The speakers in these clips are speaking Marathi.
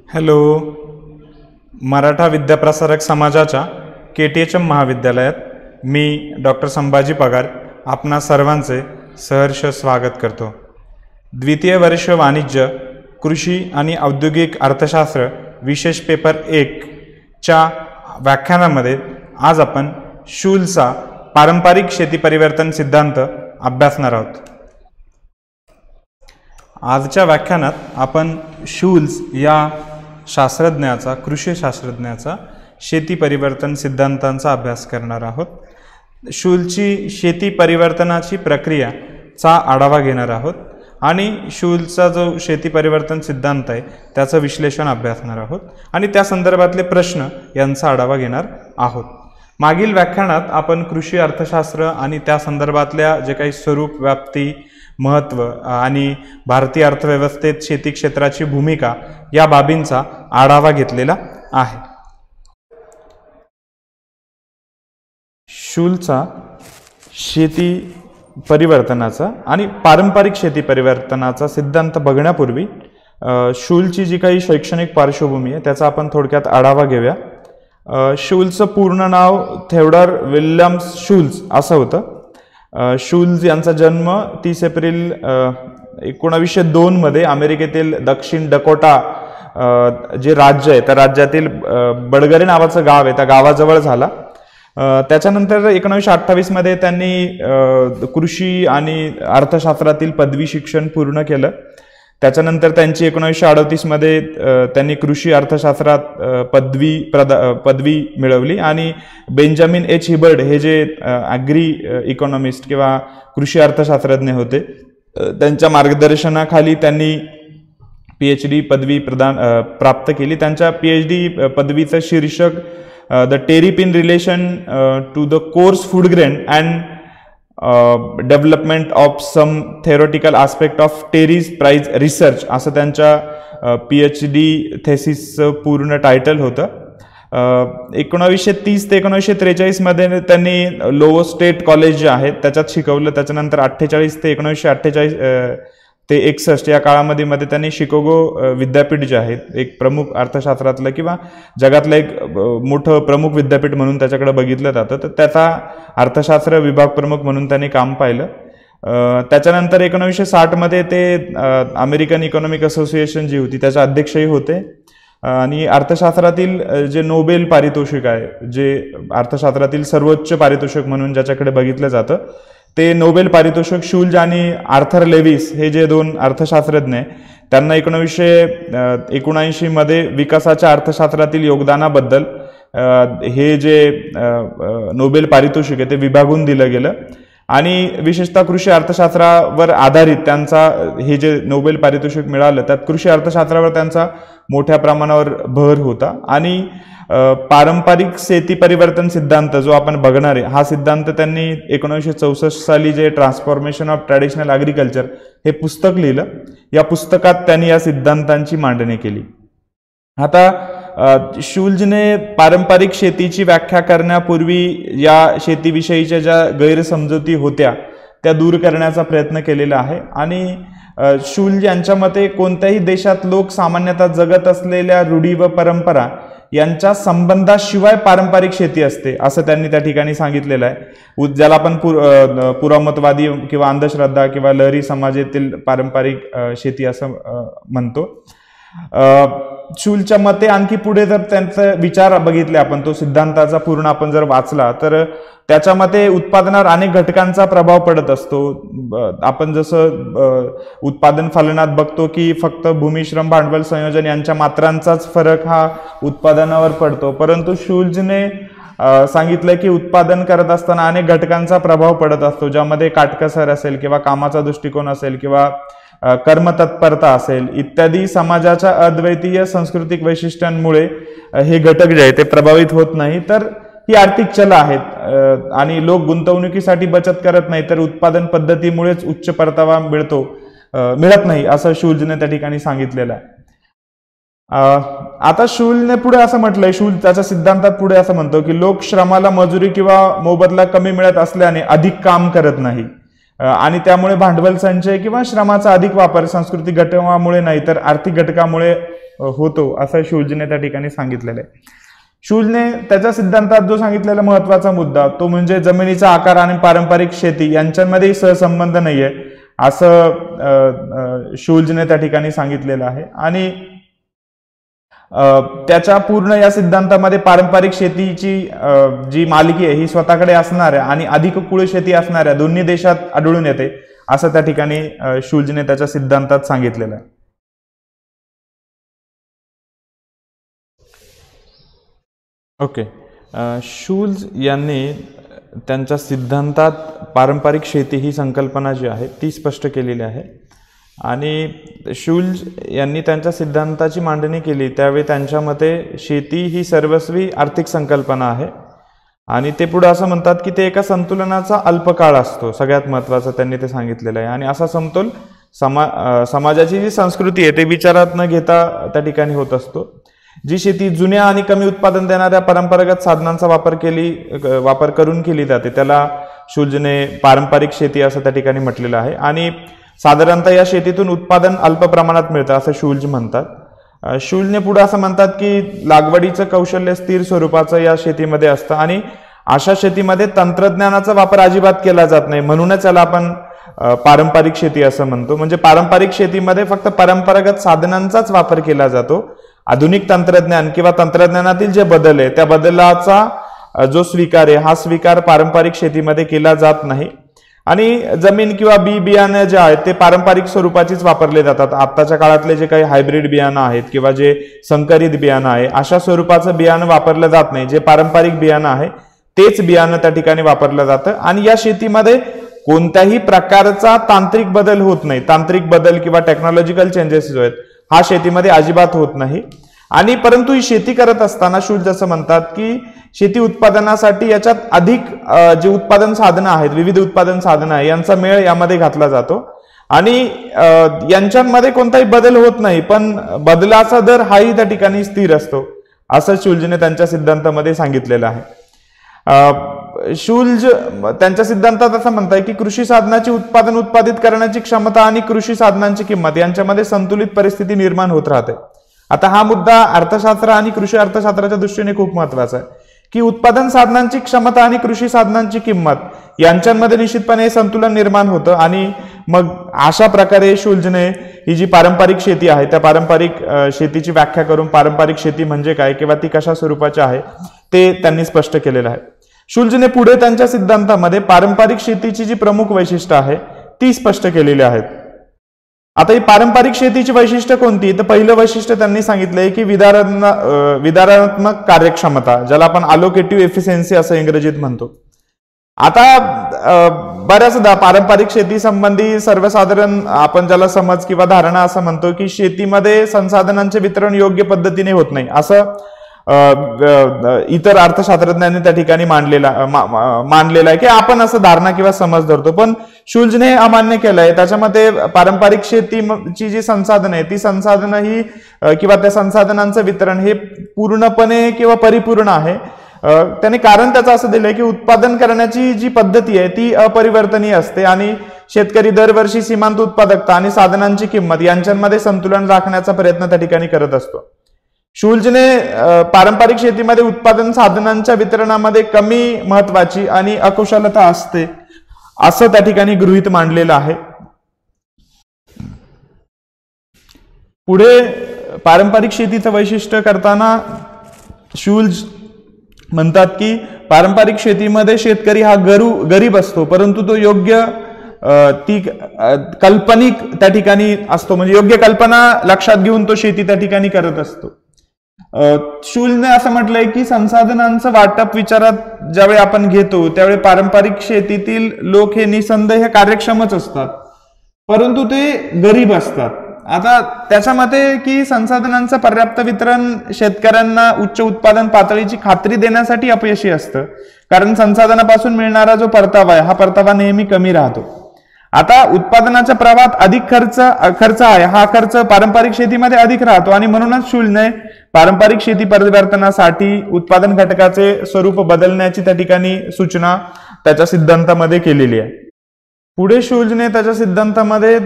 हॅलो. मराठा विद्याप्रसारक समाजाच्या KTHM महाविद्यालयात मी डॉक्टर संभाजी पगार आपणा सर्वांचे सहर्ष स्वागत करतो. द्वितीय वर्ष वाणिज्य, कृषी आणि औद्योगिक अर्थशास्त्र विशेष पेपर 1 च्या व्याख्यानामध्ये आज आपण शूलचा पारंपरिक शेती परिवर्तन सिद्धांत अभ्यासणार आहोत. आजच्या व्याख्यानात आपण शूल्स या शास्त्रज्ञाचा, कृषी शास्त्रज्ञाचा शेती परिवर्तन सिद्धांतांचा अभ्यास करणार आहोत. शूलची शेती परिवर्तनाची प्रक्रियाचा आढावा घेणार आहोत आणि शूलचा जो शेती परिवर्तन सिद्धांत आहे त्याचं विश्लेषण अभ्यासणार आहोत आणि त्या संदर्भातले प्रश्न यांचा आढावा घेणार आहोत. मागील व्याख्यानात आपण कृषी अर्थशास्त्र आणि त्या संदर्भातल्या जे काही स्वरूप, व्याप्ती, महत्त्व आणि भारतीय अर्थव्यवस्थेत शेती क्षेत्राची भूमिका या बाबींचा आढावा घेतलेला आहे. शूलचा शेती परिवर्तनाचा आणि पारंपरिक शेती परिवर्तनाचा सिद्धांत बघण्यापूर्वी शूलची जी काही शैक्षणिक पार्श्वभूमी आहे त्याचा आपण थोडक्यात आढावा घेऊया. शूलचं पूर्ण नाव थेओडोर विल्यम्स शूल्स असं होतं. शूल्स यांचा जन्म 30 एप्रिल 1902 मध्ये अमेरिकेतील दक्षिण डकोटा जे राज्य आहे त्या राज्यातील बडगरे नावाचं गाव आहे त्या गावाजवळ झाला. त्याच्यानंतर 1928 मध्ये त्यांनी कृषी आणि अर्थशास्त्रातील पदवी शिक्षण पूर्ण केलं. त्याच्यानंतर त्यांची 1938 मध्ये त्यांनी कृषी अर्थशास्त्रात पदवी मिळवली आणि बेंजामिन एच हिबर्ड हे जे ॲग्री इकॉनॉमिस्ट किंवा कृषी अर्थशास्त्रज्ञ होते त्यांच्या मार्गदर्शनाखाली त्यांनी PhD पदवी प्राप्त केली. त्यांच्या PhD पदवीचं शीर्षक the tariff in relation to the coarse food grain and development of some theoretical aspect of tariffs price research असं त्यांच्या PhD थेसिसचं पूर्ण टायटल होतं. 1930 ते 1943 मध्ये त्यांनी लोवो स्टेट कॉलेज जे आहे त्याच्यात शिकवलं. त्याच्यानंतर 1948 ते 1948 ते 61 या काळामध्ये त्यांनी शिकागो विद्यापीठ जे आहे एक प्रमुख अर्थशास्त्रातलं किंवा जगातलं एक मोठं प्रमुख विद्यापीठ म्हणून त्याच्याकडे बघितलं जातं, तर त्याचा अर्थशास्त्र विभाग प्रमुख म्हणून त्यांनी काम पाहिलं. त्याच्यानंतर 1960 मध्ये ते अमेरिकन इकॉनॉमिक असोसिएशन जी होती त्याचे अध्यक्षही होते आणि अर्थशास्त्रातील जे नोबेल पारितोषिक आहे, जे अर्थशास्त्रातील सर्वोच्च पारितोषिक म्हणून ज्याच्याकडे बघितलं जातं, ते नोबेल पारितोषिक शूल्स आणि आर्थर लेविस हे जे दोन अर्थशास्त्रज्ञ आहे त्यांना 1979 मध्ये विकासाच्या अर्थशास्त्रातील योगदानाबद्दल हे जे नोबेल पारितोषिक आहे ते विभागून दिलं गेलं आणि विशेषतः कृषी अर्थशास्त्रावर आधारित त्यांचा हे जे नोबेल पारितोषिक मिळालं त्यात कृषी अर्थशास्त्रावर त्यांचा मोठ्या प्रमाणावर भर होता आणि पारंपरिक शेती परिवर्तन सिद्धांत जो आपण बघणार आहे हा सिद्धांत त्यांनी 1964 साली जे ट्रान्सफॉर्मेशन ऑफ ट्रॅडिशनल ॲग्रिकल्चर हे पुस्तक लिहिलं. या पुस्तकात त्यांनी या सिद्धांतांची मांडणी केली. आता शूल्सने पारंपरिक शेतीची व्याख्या करण्यापूर्वी या शेतीविषयीच्या ज्या गैरसमजुती होत्या त्या दूर करण्याचा प्रयत्न केलेला आहे आणि शूल्स यांच्या मते कोणत्याही देशात लोक सामान्यतः जगत असलेल्या रूढी व परंपरा यांच्या संबंधाशिवाय पारंपरिक शेती असते असं त्यांनी त्या ठिकाणी सांगितलेलं आहे. ज्याला आपण पुरामतवादी किंवा अंधश्रद्धा किंवा लहरी समाजातील पारंपरिक शेती असं म्हणतो. शूल्सच्या मते आणखी पुढे जर त्यांचा विचार बघितले आपण, तो सिद्धांताचा पूर्ण आपण जर वाचला तर त्याच्या मते उत्पादनावर अनेक घटकांचा प्रभाव पडत असतो. आपण जसं उत्पादन फलनात बघतो की फक्त भूमी, श्रम, भांडवल, संयोजन यांच्या मात्रांचाच फरक हा उत्पादनावर पडतो, परंतु शूल्सने सांगितलं की उत्पादन करत असताना अनेक घटकांचा प्रभाव पडत असतो, ज्यामध्ये काटकसर असेल किंवा कामाचा दृष्टिकोन असेल किंवा कर्मतत्परता असेल इत्यादी समाजाच्या अद्वितीय सांस्कृतिक वैशिष्ट्यांमुळे हे घटक जे आहे ते प्रभावित होत नाही. तर ही आर्थिक चल आहेत आणि लोक गुंतवणुकीसाठी बचत करत नाही तर उत्पादन पद्धतीमुळेच उच्च परतावा मिळत नाही असं शूल्सने त्या ठिकाणी सांगितलेलं आहे. आता शूल्सने पुढे असं म्हटलंय, शूल्स त्याच्या सिद्धांतात पुढे असं म्हणतो की लोक श्रमाला मजुरी किंवा मोबदला कमी मिळत असल्याने अधिक काम करत नाही आणि त्यामुळे भांडवल संचय किंवा श्रमाचा अधिक वापर सांस्कृतिक घटकामुळे नाही तर आर्थिक घटकामुळे होतो असं शूल्जने त्या ठिकाणी सांगितलेलं आहे. शूल्जने त्याच्या सिद्धांतात जो सांगितलेला महत्वाचा मुद्दा तो म्हणजे जमिनीचा आकार आणि पारंपरिक शेती यांच्यामध्ये सहसंबंध नाहीये असं शूल्जने त्या ठिकाणी सांगितलेलं आहे. आणि त्याच्या पूर्ण या सिद्धांतामध्ये पारंपरिक शेतीची जी मालकी आहे ही स्वतःकडे असणाऱ्या आणि अधिक कुळ शेती असणाऱ्या दोन्ही देशात आढळून येते असं त्या ठिकाणी शूल्जने त्याच्या सिद्धांतात सांगितलेलं आहे. ओके, शूल्ज यांनी त्यांच्या सिद्धांतात पारंपरिक शेती ही संकल्पना जी आहे ती स्पष्ट केलेली आहे. आणि शूल्ज यांनी त्यांच्या सिद्धांताची मांडणी केली त्यावेळी त्यांच्या मते शेती ही सर्वस्वी आर्थिक संकल्पना आहे. आणि ते पुढे असं म्हणतात की ते एका संतुलनाचा अल्पकाळ असतो, सगळ्यात महत्त्वाचं त्यांनी ते सांगितलेलं आहे. आणि असा समतोल समाजाची जी संस्कृती आहे ते विचारात न घेता त्या ठिकाणी होत असतो. जी शेती जुन्या आणि कमी उत्पादन देणाऱ्या परंपरागत साधनांचा वापर करून केली जाते त्याला शूल्जने पारंपरिक शेती असं त्या ठिकाणी म्हटलेलं आहे. आणि साधारणतः या शेतीतून उत्पादन अल्प प्रमाणात मिळतं असं शूल्ज म्हणतात. शूल्जने पुढे असं म्हणतात की लागवडीचं कौशल्य स्थिर स्वरूपाचं या शेतीमध्ये असतं आणि अशा शेतीमध्ये तंत्रज्ञानाचा वापर अजिबात केला जात नाही, म्हणूनच याला आपण पारंपरिक शेती असं म्हणतो. म्हणजे पारंपरिक शेतीमध्ये फक्त परंपरागत साधनांचाच वापर केला जातो. आधुनिक तंत्रज्ञान किंवा तंत्रज्ञानातील जे बदल आहे त्या बदलाचा जो स्वीकार आहे हा स्वीकार पारंपरिक शेतीमध्ये केला जात नाही. आणि जमीन किंवा बियाणं जे आहेत ते पारंपरिक स्वरूपाचीच वापरले जातात. आत्ताच्या काळातले जे काही हायब्रिड बियाणं आहेत किंवा जे संकरित बियाणं आहे अशा स्वरूपाचं बियाणं वापरलं जात नाही. जे पारंपरिक बियाणं आहे तेच बियाणं त्या ठिकाणी वापरलं जातं. आणि या शेतीमध्ये कोणत्याही प्रकारचा तांत्रिक बदल होत नाही. तांत्रिक बदल किंवा टेक्नॉलॉजिकल चेंजेस जो आहेत हा शेतीमध्ये अजिबात होत नाही. आणि परंतु ही शेती करत असताना शूल्ज असं म्हणतात की शेती उत्पादनासाठी याच्यात अधिक जे उत्पादन साधनं आहेत, विविध उत्पादन साधनं आहे यांचा मेळ यामध्ये घातला जातो आणि यांच्यामध्ये कोणताही बदल होत नाही, पण बदलाचा दर हाही त्या ठिकाणी स्थिर असतो असं शूल्जने त्यांच्या सिद्धांतामध्ये सांगितलेलं आहे. शूल्ज त्यांच्या सिद्धांतात असं म्हणतात की कृषी साधनाची उत्पादित करण्याची क्षमता आणि कृषी साधनांची किंमत यांच्यामध्ये संतुलित परिस्थिती निर्माण होत राहते. आता हा मुद्दा अर्थशास्त्र आणि कृषी अर्थशास्त्राच्या दृष्टीने खूप महत्वाचा आहे की उत्पादन साधनांची क्षमता आणि कृषी साधनांची किंमत यांच्यामध्ये निश्चितपणे संतुलन निर्माण होतं. आणि मग अशा प्रकारे शूल्जने ही जी पारंपरिक शेती आहे त्या पारंपरिक शेतीची व्याख्या करून पारंपरिक शेती म्हणजे काय किंवा ती कशा स्वरूपाची आहे ते त्यांनी स्पष्ट केलेलं आहे. शूल्जने पुढे त्यांच्या सिद्धांतामध्ये पारंपरिक शेतीची जी प्रमुख वैशिष्ट्य आहे ती स्पष्ट केलेली आहेत. आता ही पारंपरिक शेतीची वैशिष्ट्य कोणती, तर पहिलं वैशिष्ट्य त्यांनी सांगितलंय की विदारणात्मक कार्यक्षमता, ज्याला आपण अलोकेटिव्ह एफिशियन्सी असं इंग्रजीत म्हणतो. आता बऱ्याचदा पारंपरिक शेती संबंधी सर्वसाधारण आपण ज्याला समज किंवा धारणा असं म्हणतो की शेतीमध्ये संसाधनांचे वितरण योग्य पद्धतीने होत नाही असं इतर अर्थशास्त्रज्ञांनी त्या ठिकाणी मांडलेला आहे की आपण असं धारणा किंवा समज धरतो. पण शूल्जने अमान्य केलंय. त्याच्यामध्ये पारंपरिक शेतीची जी संसाधनं आहे ती संसाधनं ही किंवा त्या संसाधनांचं वितरण हे पूर्णपणे किंवा परिपूर्ण आहे. त्याने कारण त्याचं असं दिलंय की उत्पादन करण्याची जी पद्धती आहे ती अपरिवर्तनीय असते आणि शेतकरी दरवर्षी सीमांत उत्पादकता आणि साधनांची किंमत यांच्यामध्ये संतुलन राखण्याचा प्रयत्न त्या ठिकाणी करत असतो. शूल्जने पारंपरिक शेतीमध्ये उत्पादन साधनांच्या वितरणामध्ये कमी महत्वाची आणि अकुशलता असते असं त्या ठिकाणी गृहीत मांडलेलं आहे. पुढे पारंपरिक शेतीचं वैशिष्ट्य करताना शूल्ज म्हणतात की पारंपरिक शेतीमध्ये शेतकरी हा गरीब असतो, परंतु तो योग्य ती काल्पनिक त्या ठिकाणी असतो, म्हणजे योग्य कल्पना लक्षात घेऊन तो शेती त्या ठिकाणी करत असतो. शूल्जने असं म्हटलंय की संसाधनांचं वाटप विचारात ज्यावेळी आपण घेतो त्यावेळी पारंपरिक शेतीतील लोक हे निसंदेह कार्यक्षमच असतात, परंतु ते गरीब असतात. आता त्याच्यामध्ये की संसाधनांचं पर्याप्त वितरण शेतकऱ्यांना उच्च उत्पादन पातळीची खात्री देण्यासाठी अपयशी असतं, कारण संसाधनापासून मिळणारा जो परतावा आहे हा परतावा नेहमी कमी राहतो. आता उत्पादनाच्या प्रवाहात अधिक खर्च आहे, हा खर्च पारंपरिक शेतीमध्ये अधिक राहतो आणि म्हणूनच शूल्जने पारंपरिक शेती परिवर्तनासाठी उत्पादन घटकाचे स्वरूप बदलण्याची त्या ठिकाणी सूचना त्याच्या सिद्धांतामध्ये केलेली आहे. पुढे शूल्जने त्याच्या सिद्धांतामध्ये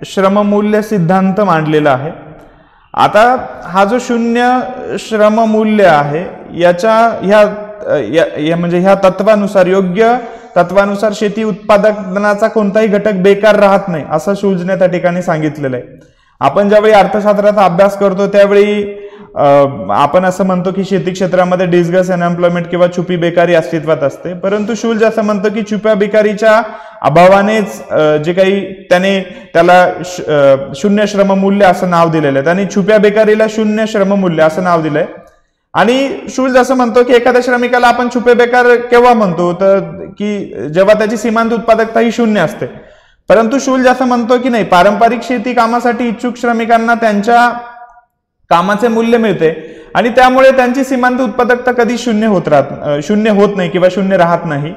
श्रममूल्य सिद्धांत मांडलेला आहे. आता हा जो शून्य श्रममूल्य आहे म्हणजे ह्या तत्वानुसार, योग्य तत्वानुसार शेती उत्पादनाचा कोणताही घटक बेकार राहत नाही असं शुल्झने त्या ठिकाणी सांगितलेलं आहे. आपण ज्यावेळी अर्थशास्त्राचा अभ्यास करतो त्यावेळी आपण असं म्हणतो की शेती क्षेत्रामध्ये डिस्गस अनएम्प्लॉयमेंट किंवा छुपी बेकारी अस्तित्वात असते, परंतु शुल्झ असं म्हणतो की छुप्या बेकारीच्या अभावानेच जे काही त्याला शून्य श्रममूल्य असं नाव दिलेलं आहे. त्यांनी छुप्या बेकारीला शून्य श्रममूल्य असं नाव दिलंय. आणि शुल्झ असं म्हणतो की एखाद्या श्रमिकाला आपण छुपे बेकार केव्हा म्हणतो, तर की जेव्हा त्याची सीमांत उत्पादकता ही शून्य असते. परंतु शुल्झ असं म्हणतो की नाही, पारंपरिक शेती कामासाठी इच्छुक श्रमिकांना त्यांच्या कामाचे मूल्य मिळते आणि त्यामुळे त्यांची सीमांत उत्पादकता कधी शून्य होत नाही किंवा शून्य राहत नाही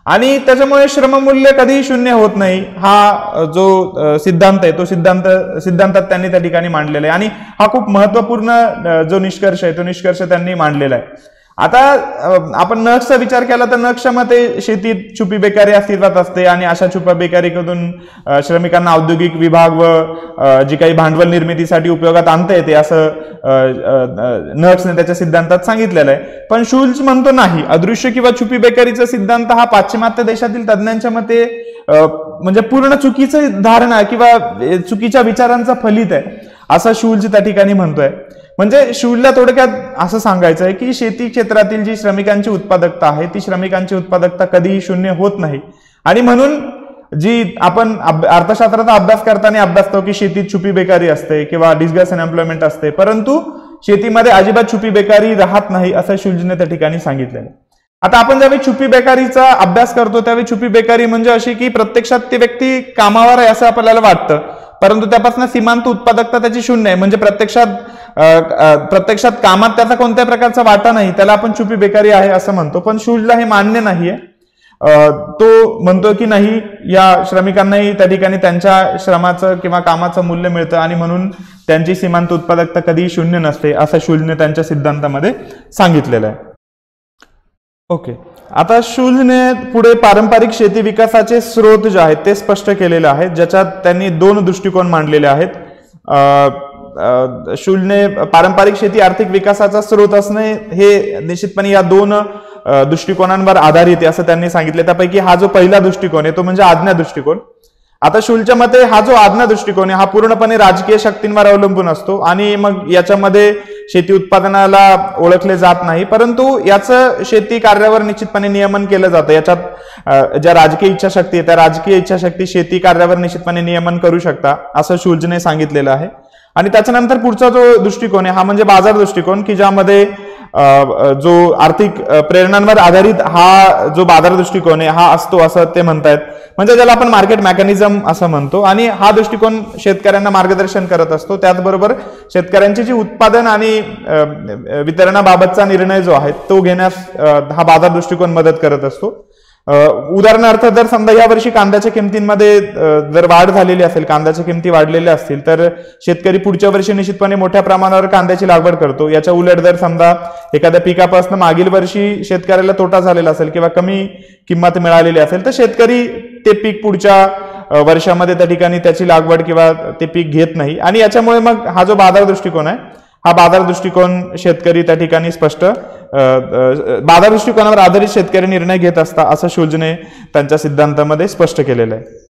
आणि त्याच्यामुळे श्रममूल्य कधीही शून्य होत नाही. हा जो सिद्धांत आहे तो सिद्धांतात त्यांनी त्या ठिकाणी मांडलेला आहे आणि हा खूप महत्वपूर्ण जो निष्कर्ष आहे तो निष्कर्ष त्यांनी मांडलेला आहे. आता आपण नक्षचा विचार केला तर नक्षच्या मते शेतीत छुपी बेकारी अस्तित्वात असते आणि अशा छुप्या बेकारीकडून श्रमिकांना औद्योगिक विभाग व जी काही भांडवल निर्मितीसाठी उपयोगात आणता येते असं नक्षने त्याच्या सिद्धांतात सांगितलेलं आहे. पण शुल्झ म्हणतो नाही, अदृश्य किंवा छुपी बेकारीचा सिद्धांत हा पाश्चिमात्य देशातील तज्ञांच्या मते म्हणजे पूर्ण चुकीची धारणा किंवा चुकीच्या विचारांचा फलित आहे असं शुल्झ त्या ठिकाणी म्हणतोय. म्हणजे शुल्झला थोडक्यात असं सांगायचं आहे की शेती क्षेत्रातील जी श्रमिकांची उत्पादकता आहे ती श्रमिकांची उत्पादकता कधीही शून्य होत नाही आणि म्हणून जी आपण अर्थशास्त्राचा अभ्यास करताना अभ्यासतो की शेतीत छुपी बेकारी असते किंवा डिस्गस अनएम्प्लॉयमेंट असते, परंतु शेतीमध्ये अजिबात छुपी बेकारी राहत नाही असं शुल्झने त्या ठिकाणी सांगितलेलं. आता आपण ज्यावेळी छुपी बेकारीचा अभ्यास करतो त्यावेळी छुपी बेकारी म्हणजे अशी की प्रत्यक्षात ती व्यक्ती कामावर आहे असं आपल्याला वाटतं, परंतु त्यापासून सीमांत उत्पादकता त्याची शून्य आहे, म्हणजे प्रत्यक्षात कामात त्याचा कोणत्या प्रकारचा वाटा नाही, त्याला आपण छुपी बेकारी आहे असं म्हणतो. पण शुल्झला हे मान्य नाहीये. तो म्हणतो की नाही, या श्रमिकांनाही त्या ठिकाणी त्यांच्या श्रमाचं किंवा कामाचं मूल्य मिळतं आणि म्हणून त्यांची सीमांत उत्पादकता कधीही शून्य नसते असं शुल्झने त्यांच्या सिद्धांतामध्ये सांगितलेलं आहे. ओके, आता शुल्झने पुढे पारंपरिक शेती विकासाचे स्रोत जे आहेत ते स्पष्ट केलेले आहेत, ज्याच्यात त्यांनी दोन दृष्टिकोन मांडलेले आहेत. शुल्झने पारंपरिक शेती आर्थिक विकासाचा स्रोत असणे हे निश्चितपणे या दोन दृष्टिकोनांवर आधारित आहे असं त्यांनी सांगितले. त्यापैकी हा जो पहिला दृष्टिकोन आहे तो म्हणजे आज्ञा दृष्टिकोन. आता शुल्झच्या मते हा जो आज्ञा दृष्टिकोन आहे हा पूर्णपणे राजकीय शक्तींवर अवलंबून असतो आणि मग याच्यामध्ये शेती उत्पादनाला ओळखले जात नाही, परंतु याचं शेती कार्यावर निश्चितपणे नियमन केलं जातं. याच्यात ज्या राजकीय इच्छाशक्ती आहे त्या राजकीय इच्छाशक्ती शेती कार्यावर निश्चितपणे नियमन करू शकता असं शुल्झने सांगितलेलं आहे. आणि त्याच्यानंतर पुढचा जो दृष्टिकोन आहे हा म्हणजे बाजार दृष्टिकोन, की ज्यामध्ये जो आर्थिक प्रेरणांवर आधारित हा जो बाजार दृष्टिकोन आहे हा असतो असं ते म्हणतायत, म्हणजे ज्याला आपण मार्केट मेकॅनिझम असं म्हणतो. आणि हा दृष्टिकोन शेतकऱ्यांना मार्गदर्शन करत असतो. त्याचबरोबर शेतकऱ्यांची जी उत्पादन आणि वितरणाबाबतचा निर्णय जो आहे तो घेण्यास हा बाजार दृष्टिकोन मदत करत असतो. उदाहरणार्थ जर समजा या वर्षी कांद्याच्या किमतींमध्ये जर वाढ झालेली असेल, कांद्याच्या किमती वाढलेल्या असतील, तर शेतकरी पुढच्या वर्षी निश्चितपणे मोठ्या प्रमाणावर कांद्याची लागवड करतो. याच्या उलट जर समजा एखाद्या पिकापासून मागील वर्षी शेतकऱ्याला तोटा झालेला असेल किंवा कमी किंमत मिळालेली असेल तर शेतकरी ते पीक पुढच्या वर्षामध्ये त्या ठिकाणी त्याची लागवड किंवा ते पीक घेत नाही. आणि याच्यामुळे मग हा जो बाजार दृष्टिकोन आहे हा बाजार दृष्टिकोन शेतकरी त्या ठिकाणी स्पष्ट बाजार दृष्टिकोनावर आधारित शेतकरी निर्णय घेत असता असं शुल्झने त्यांच्या सिद्धांतामध्ये स्पष्ट केलेलं आहे.